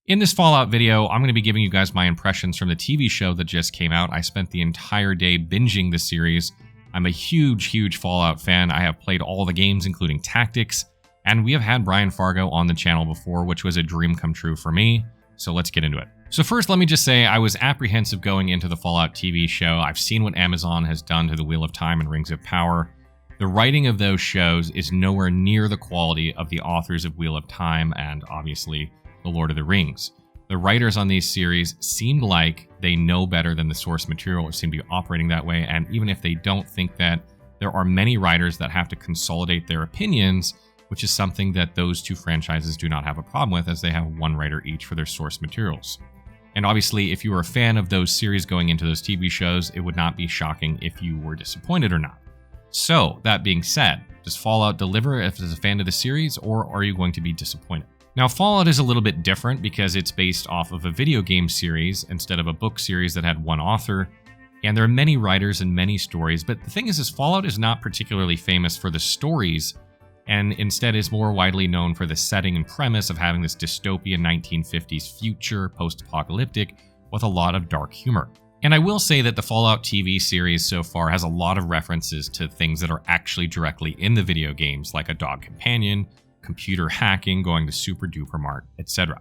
In this Fallout video, I'm going to be giving you guys my impressions from the TV show that just came out. I spent the entire day binging the series. I'm a huge Fallout fan. I have played all the games, including Tactics, and we have had Brian Fargo on the channel before, which was a dream come true for me. So let's get into it. So first, let me just say I was apprehensive going into the Fallout TV show. I've seen what Amazon has done to the Wheel of Time and Rings of Power. The writing of those shows is nowhere near the quality of the authors of Wheel of Time and obviously The Lord of the Rings. The writers on these series seemed like they know better than the source material, or seem to be operating that way, and even if they don't think that, there are many writers that have to consolidate their opinions, which is something that those two franchises do not have a problem with, as they have one writer each for their source materials. And obviously, if you were a fan of those series going into those TV shows, it would not be shocking if you were disappointed or not. So, that being said, does Fallout deliver if as a fan of the series, or are you going to be disappointed? Now, Fallout is a little bit different because it's based off of a video game series instead of a book series that had one author, and there are many writers and many stories, but the thing is Fallout is not particularly famous for the stories, and instead is more widely known for the setting and premise of having this dystopian 1950s future, post-apocalyptic, with a lot of dark humor. And I will say that the Fallout TV series so far has a lot of references to things that are actually directly in the video games, like a dog companion, computer hacking, going to Super Duper Mart, etc.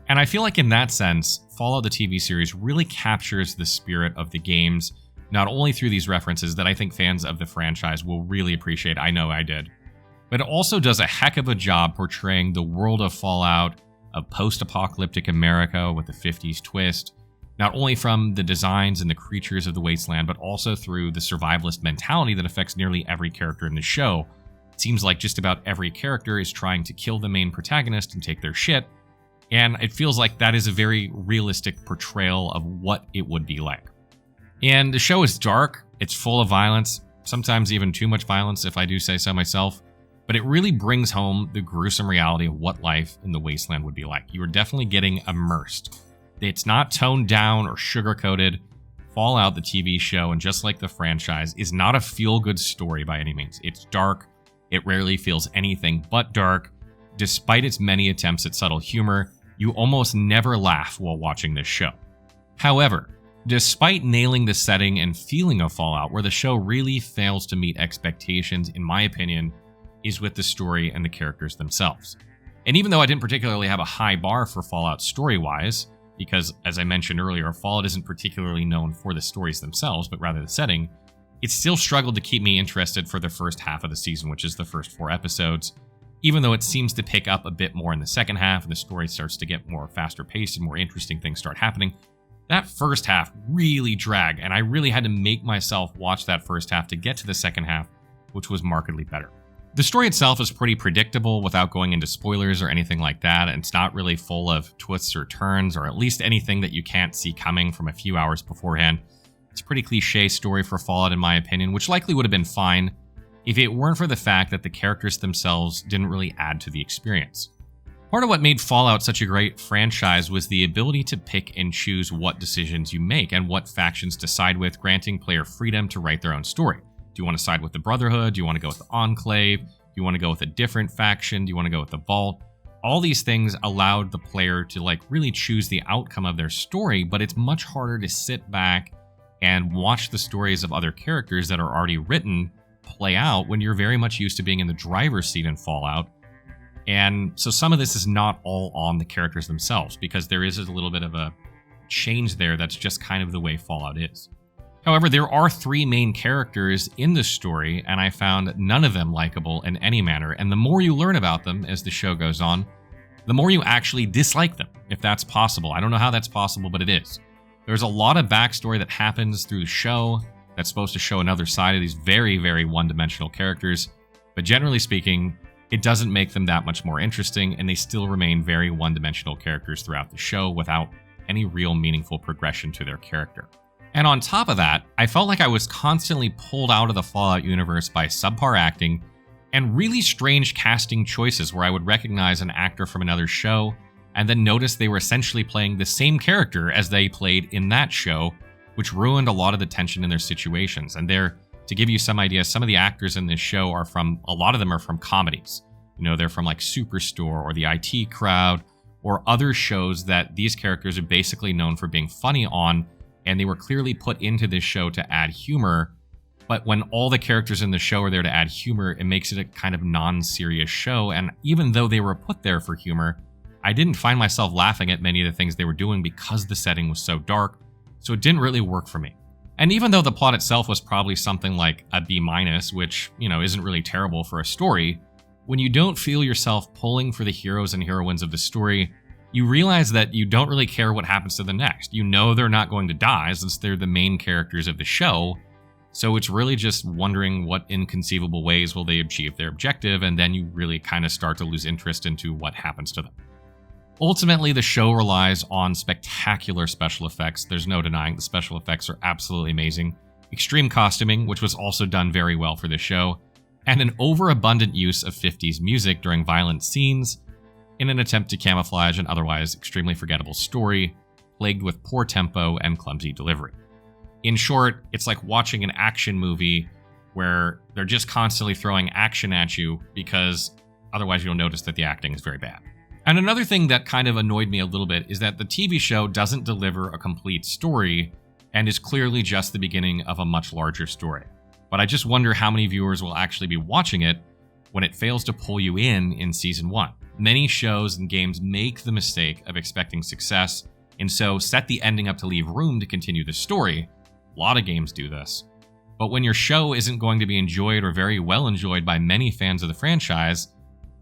And I feel like in that sense, Fallout the TV series really captures the spirit of the games, not only through these references that I think fans of the franchise will really appreciate, I know I did, but it also does a heck of a job portraying the world of Fallout, of post-apocalyptic America with the 50s twist, not only from the designs and the creatures of the wasteland, but also through the survivalist mentality that affects nearly every character in the show. It seems like just about every character is trying to kill the main protagonist and take their shit, and it feels like that is a very realistic portrayal of what it would be like. And the show is dark, it's full of violence, sometimes even too much violence if I do say so myself, but it really brings home the gruesome reality of what life in the wasteland would be like. You are definitely getting immersed. It's not toned down or sugar-coated. Fallout, the TV show, and just like the franchise, is not a feel-good story by any means. It's dark. It rarely feels anything but dark. Despite its many attempts at subtle humor, you almost never laugh while watching this show. However, despite nailing the setting and feeling of Fallout, where the show really fails to meet expectations, in my opinion, is with the story and the characters themselves. And even though I didn't particularly have a high bar for Fallout story-wise, because, as I mentioned earlier, Fallout isn't particularly known for the stories themselves, but rather the setting, it still struggled to keep me interested for the first half of the season, which is the first 4 episodes, even though it seems to pick up a bit more in the second half and the story starts to get more faster paced and more interesting things start happening. That first half really dragged, and I really had to make myself watch that first half to get to the second half, which was markedly better. The story itself is pretty predictable without going into spoilers or anything like that, and it's not really full of twists or turns, or at least anything that you can't see coming from a few hours beforehand. It's a pretty cliche story for Fallout in my opinion, which likely would have been fine if it weren't for the fact that the characters themselves didn't really add to the experience. Part of what made Fallout such a great franchise was the ability to pick and choose what decisions you make and what factions to side with, granting player freedom to write their own story. Do you want to side with the Brotherhood? Do you want to go with the Enclave? Do you want to go with a different faction? Do you want to go with the Vault? All these things allowed the player to really choose the outcome of their story, but it's much harder to sit back and watch the stories of other characters that are already written play out when you're very much used to being in the driver's seat in Fallout. And so some of this is not all on the characters themselves, because there is a little bit of a change there that's just kind of the way Fallout is. However, there are 3 main characters in the story, and I found none of them likable in any manner, and the more you learn about them as the show goes on, the more you actually dislike them, if that's possible. I don't know how that's possible, but it is. There's a lot of backstory that happens through the show that's supposed to show another side of these very one-dimensional characters, but generally speaking, it doesn't make them that much more interesting, and they still remain very one-dimensional characters throughout the show without any real meaningful progression to their character. And on top of that, I felt like I was constantly pulled out of the Fallout universe by subpar acting and really strange casting choices where I would recognize an actor from another show and then notice they were essentially playing the same character as they played in that show, which ruined a lot of the tension in their situations. And to give you some idea, some of the actors in this show a lot of them are from comedies. They're from like Superstore or the IT Crowd or other shows that these characters are basically known for being funny on, and they were clearly put into this show to add humor. But when all the characters in the show are there to add humor, it makes it a kind of non-serious show. And even though they were put there for humor, I didn't find myself laughing at many of the things they were doing because the setting was so dark, so it didn't really work for me. And even though the plot itself was probably something like a B-, which, isn't really terrible for a story, when you don't feel yourself pulling for the heroes and heroines of the story, you realize that you don't really care what happens to the next. You know they're not going to die since they're the main characters of the show, so it's really just wondering what inconceivable ways will they achieve their objective, and then you really kind of start to lose interest into what happens to them. Ultimately, the show relies on spectacular special effects. There's no denying the special effects are absolutely amazing. Extreme costuming, which was also done very well for this show, and an overabundant use of 50s music during violent scenes in an attempt to camouflage an otherwise extremely forgettable story, plagued with poor tempo and clumsy delivery. In short, it's like watching an action movie where they're just constantly throwing action at you because otherwise you'll notice that the acting is very bad. And another thing that kind of annoyed me a little bit is that the TV show doesn't deliver a complete story and is clearly just the beginning of a much larger story. But I just wonder how many viewers will actually be watching it when it fails to pull you in Season 1. Many shows and games make the mistake of expecting success, and so set the ending up to leave room to continue the story. A lot of games do this. But when your show isn't going to be enjoyed or very well enjoyed by many fans of the franchise,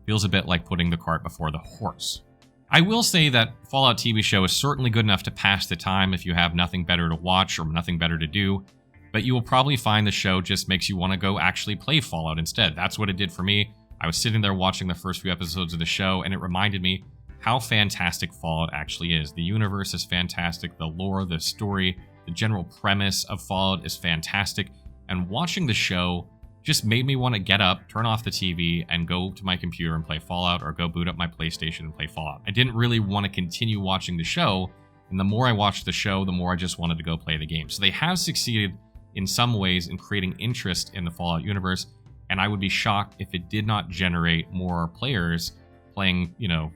feels a bit like putting the cart before the horse. I will say that Fallout TV show is certainly good enough to pass the time if you have nothing better to watch or nothing better to do, but you will probably find the show just makes you want to go actually play Fallout instead. That's what it did for me. I was sitting there watching the first few episodes of the show, and it reminded me how fantastic Fallout actually is. The universe is fantastic, the lore, the story, the general premise of Fallout is fantastic, and watching the show just made me want to get up, turn off the TV, and go to my computer and play Fallout, or go boot up my PlayStation and play Fallout. I didn't really want to continue watching the show, and the more I watched the show, the more I just wanted to go play the game. So they have succeeded in some ways in creating interest in the Fallout universe, and I would be shocked if it did not generate more players playing,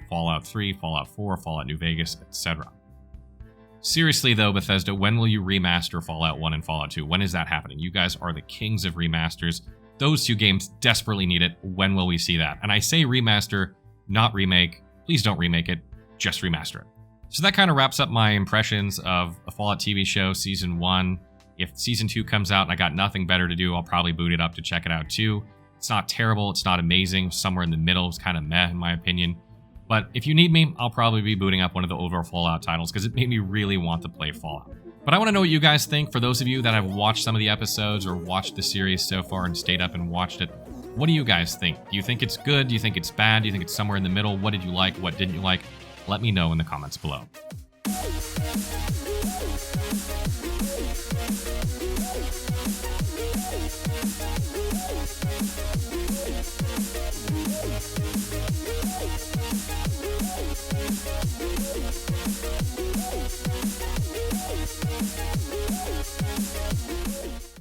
Fallout 3, Fallout 4, Fallout New Vegas, etc. Seriously though, Bethesda, when will you remaster Fallout 1 and Fallout 2? When is that happening? You guys are the kings of remasters. Those two games desperately need it. When will we see that? And I say remaster, not remake. Please don't remake it, just remaster it. So that kind of wraps up my impressions of a Fallout TV show Season 1. If Season 2 comes out and I got nothing better to do, I'll probably boot it up to check it out too. It's not terrible, it's not amazing, somewhere in the middle. It's kind of meh in my opinion. But if you need me, I'll probably be booting up one of the older Fallout titles because it made me really want to play Fallout. But I want to know what you guys think. For those of you that have watched some of the episodes or watched the series so far and stayed up and watched it, what do you guys think? Do you think it's good? Do you think it's bad? Do you think it's somewhere in the middle? What did you like? What didn't you like? Let me know in the comments below.